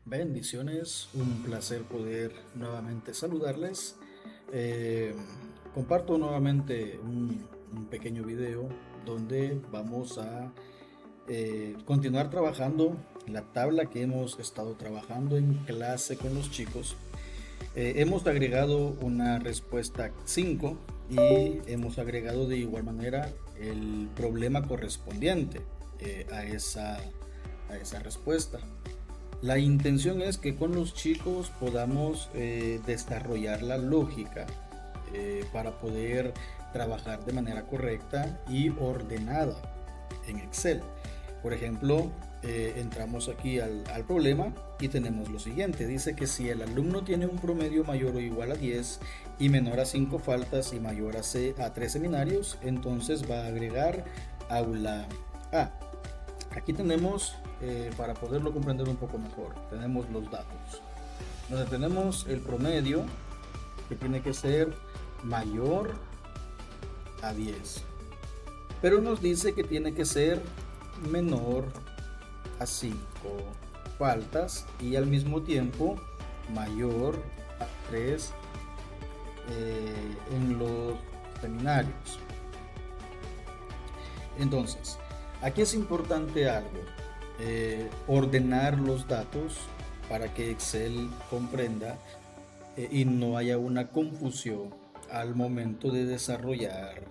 Bendiciones, un placer poder nuevamente saludarles. Eh, Comparto nuevamente un pequeño video donde vamos a continuar trabajando la tabla que hemos estado trabajando en clase con los chicos. Hemos agregado una respuesta 5 y hemos agregado de igual manera el problema correspondiente a esa respuesta. La intención es que con los chicos podamos desarrollar la lógica para poder trabajar de manera correcta y ordenada en Excel. Por ejemplo, entramos aquí al problema y tenemos lo siguiente. Dice que si el alumno tiene un promedio mayor o igual a 10 y menor a 5 faltas y mayor a 3 seminarios, entonces va a agregar aula A. Aquí tenemos, para poderlo comprender un poco mejor, tenemos los datos. Donde tenemos el promedio, que tiene que ser mayor a 10. Pero nos dice que tiene que ser menor a 5 faltas y al mismo tiempo mayor a 3 en los seminarios. Entonces, aquí es importante algo, ordenar los datos para que Excel comprenda y no haya una confusión al momento de desarrollar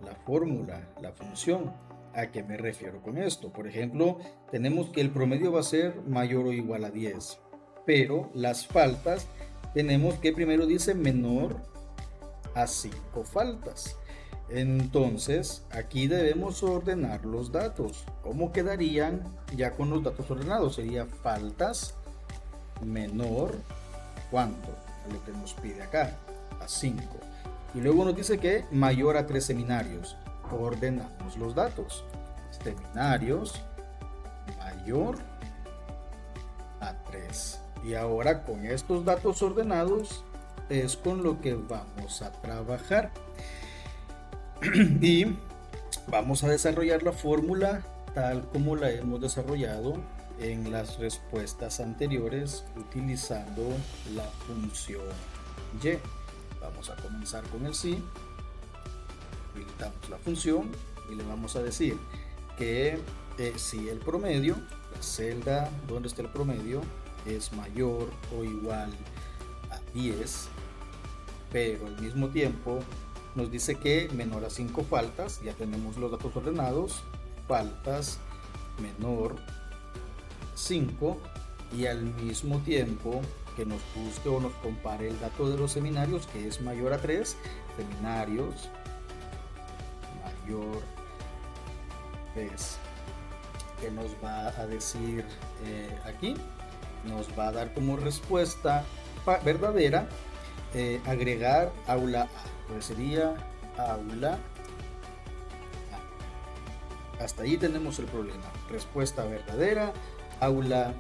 la fórmula, la función. ¿A qué me refiero con esto? Por ejemplo, tenemos que el promedio va a ser mayor o igual a 10, pero las faltas tenemos que primero dice menor a 5 faltas. Entonces, aquí debemos ordenar los datos. ¿Cómo quedarían ya con los datos ordenados? Sería faltas menor, ¿cuánto? A lo que nos pide acá, a 5. Y luego nos dice que mayor a 3 seminarios. Ordenamos los datos. Seminarios mayor a 3. Y ahora con estos datos ordenados es con lo que vamos a trabajar. Y vamos a desarrollar la fórmula tal como la hemos desarrollado en las respuestas anteriores utilizando la función y. Vamos a comenzar con el sí, habilitamos la función y le vamos a decir que si el promedio, la celda donde está el promedio, es mayor o igual a 10, pero al mismo tiempo nos dice que menor a 5 faltas, ya tenemos los datos ordenados, faltas menor 5, y al mismo tiempo que nos busque o nos compare el dato de los seminarios, que es mayor a 3, seminarios mayor 3, que nos va a decir aquí, nos va a dar como respuesta verdadera agregar aula A, pues sería aula A. Hasta ahí tenemos el problema, respuesta verdadera, aula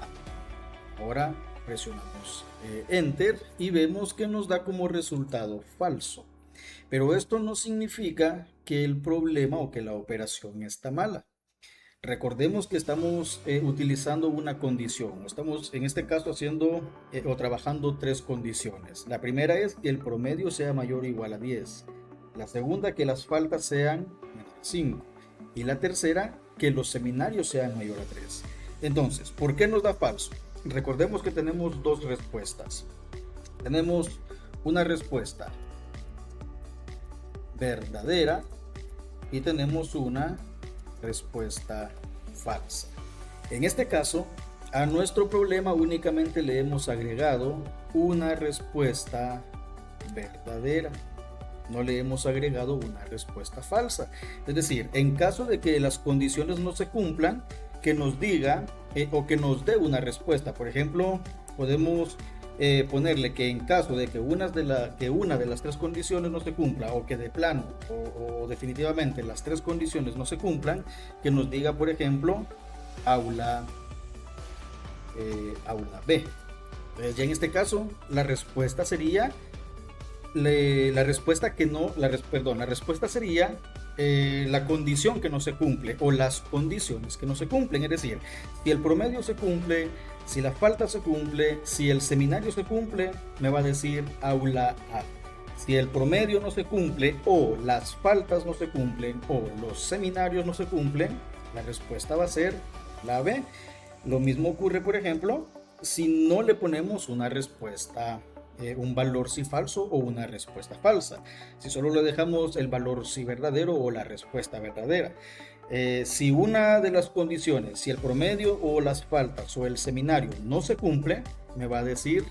A. Ahora presionamos Enter y vemos que nos da como resultado falso. Pero esto no significa que el problema o que la operación está mala. Recordemos que estamos utilizando una condición. Estamos en este caso haciendo o trabajando tres condiciones. La primera es que el promedio sea mayor o igual a 10. La segunda, que las faltas sean menor a 5. Y la tercera, que los seminarios sean mayor a 3. Entonces, ¿por qué nos da falso? Recordemos que tenemos dos respuestas. Tenemos una respuesta verdadera y tenemos una respuesta falsa. En este caso, a nuestro problema únicamente le hemos agregado una respuesta verdadera. No le hemos agregado una respuesta falsa. Es decir, en caso de que las condiciones no se cumplan, que nos diga o que nos dé una respuesta. Por ejemplo, podemos ponerle que en caso de que una de las tres condiciones no se cumpla, o que de plano o definitivamente las tres condiciones no se cumplan, que nos diga, por ejemplo, aula B. Ya en este caso la respuesta sería la respuesta sería la condición que no se cumple o las condiciones que no se cumplen. Es decir, si el promedio se cumple, si la falta se cumple, si el seminario se cumple, me va a decir aula A. Si el promedio no se cumple o las faltas no se cumplen o los seminarios no se cumplen, la respuesta va a ser la B. Lo mismo ocurre, por ejemplo, si no le ponemos una respuesta, un valor sí falso o una respuesta falsa. Si solo le dejamos el valor sí verdadero o la respuesta verdadera. Si una de las condiciones, si el promedio o las faltas o el seminario no se cumple, me va a decir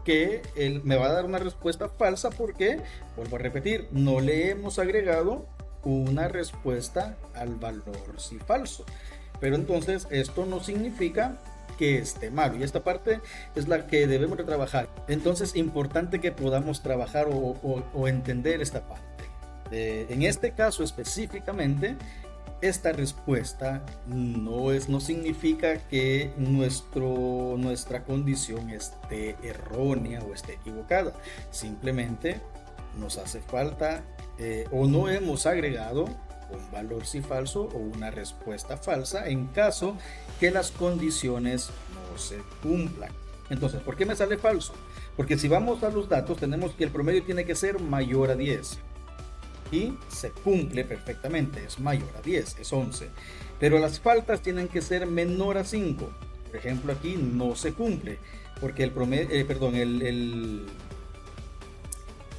que él me va a dar una respuesta falsa porque, vuelvo a repetir, no le hemos agregado una respuesta al valor sí falso. Pero entonces esto no significa que esté malo, y esta parte es la que debemos de trabajar. Entonces, importante que podamos trabajar o entender esta parte. En este caso específicamente, esta respuesta no significa que nuestra condición esté errónea o esté equivocada. Simplemente nos hace falta o no hemos agregado un valor sí falso o una respuesta falsa en caso que las condiciones no se cumplan. Entonces, ¿por qué me sale falso? Porque si vamos a los datos, tenemos que el promedio tiene que ser mayor a 10. Y se cumple perfectamente, es mayor a 10, es 11. Pero las faltas tienen que ser menor a 5. Por ejemplo, aquí no se cumple, porque el promedio,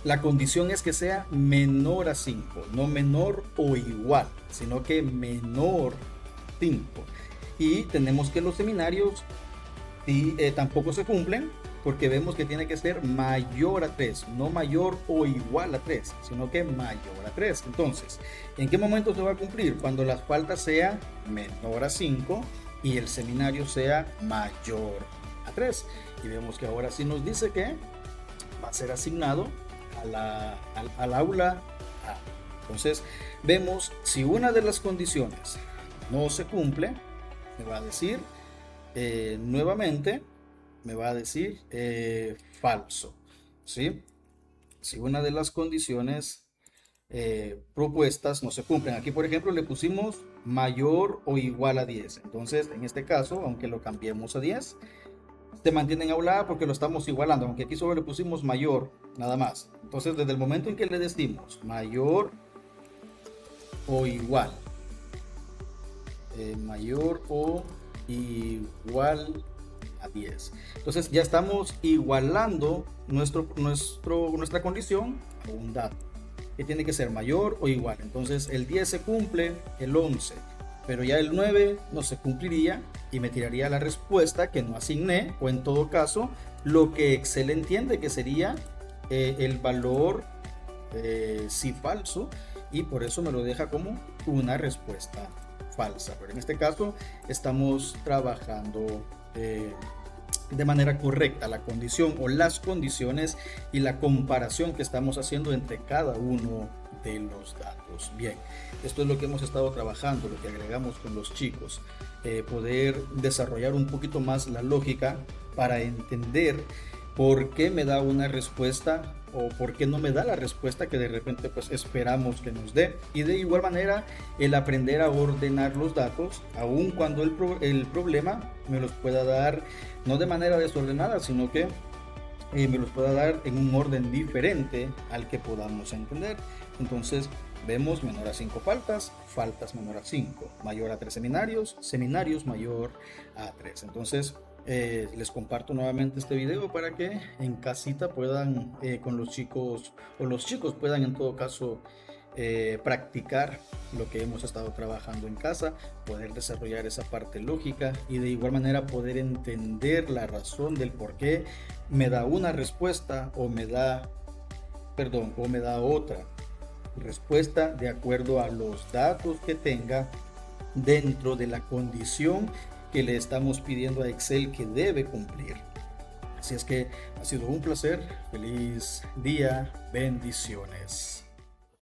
la condición es que sea menor a 5, no menor o igual, sino que menor 5. Y tenemos que los seminarios tampoco se cumplen, porque vemos que tiene que ser mayor a 3, no mayor o igual a 3, sino que mayor a 3. Entonces, ¿en qué momento se va a cumplir? Cuando las faltas sea menor a 5 y el seminario sea mayor a 3. Y vemos que ahora sí nos dice que va a ser asignado al aula A. Entonces, vemos si una de las condiciones no se cumple, me va a decir nuevamente, me va a decir falso, ¿sí? Si una de las condiciones propuestas no se cumplen. Aquí, por ejemplo, le pusimos mayor o igual a 10. Entonces, en este caso, aunque lo cambiemos a 10, se mantiene en aula A porque lo estamos igualando, aunque aquí solo le pusimos mayor, nada más. Entonces, desde el momento en que le decimos mayor o igual, mayor o igual a 10. Entonces ya estamos igualando nuestra condición a un dato que tiene que ser mayor o igual. Entonces el 10 se cumple, el 11, pero ya el 9 no se cumpliría y me tiraría la respuesta que no asigné, o en todo caso lo que Excel entiende que sería el valor sí falso, y por eso me lo deja como una respuesta falsa. Pero en este caso estamos trabajando de manera correcta la condición o las condiciones y la comparación que estamos haciendo entre cada uno de los datos. Bien, esto es lo que hemos estado trabajando, lo que agregamos con los chicos, poder desarrollar un poquito más la lógica para entender por qué me da una respuesta o por qué no me da la respuesta que de repente pues esperamos que nos dé. Y de igual manera el aprender a ordenar los datos, aun cuando el problema me los pueda dar no de manera desordenada, sino que me los pueda dar en un orden diferente al que podamos entender. Entonces vemos menor a 5 faltas, faltas menor a 5, mayor a 3 seminarios, seminarios mayor a 3. Entonces les comparto nuevamente este video para que en casita puedan con los chicos, o los chicos puedan en todo caso practicar lo que hemos estado trabajando en casa, poder desarrollar esa parte lógica y de igual manera poder entender la razón del por qué me da una respuesta o me da otra respuesta de acuerdo a los datos que tenga dentro de la condición que le estamos pidiendo a Excel que debe cumplir. Así es que ha sido un placer. Feliz día. Bendiciones.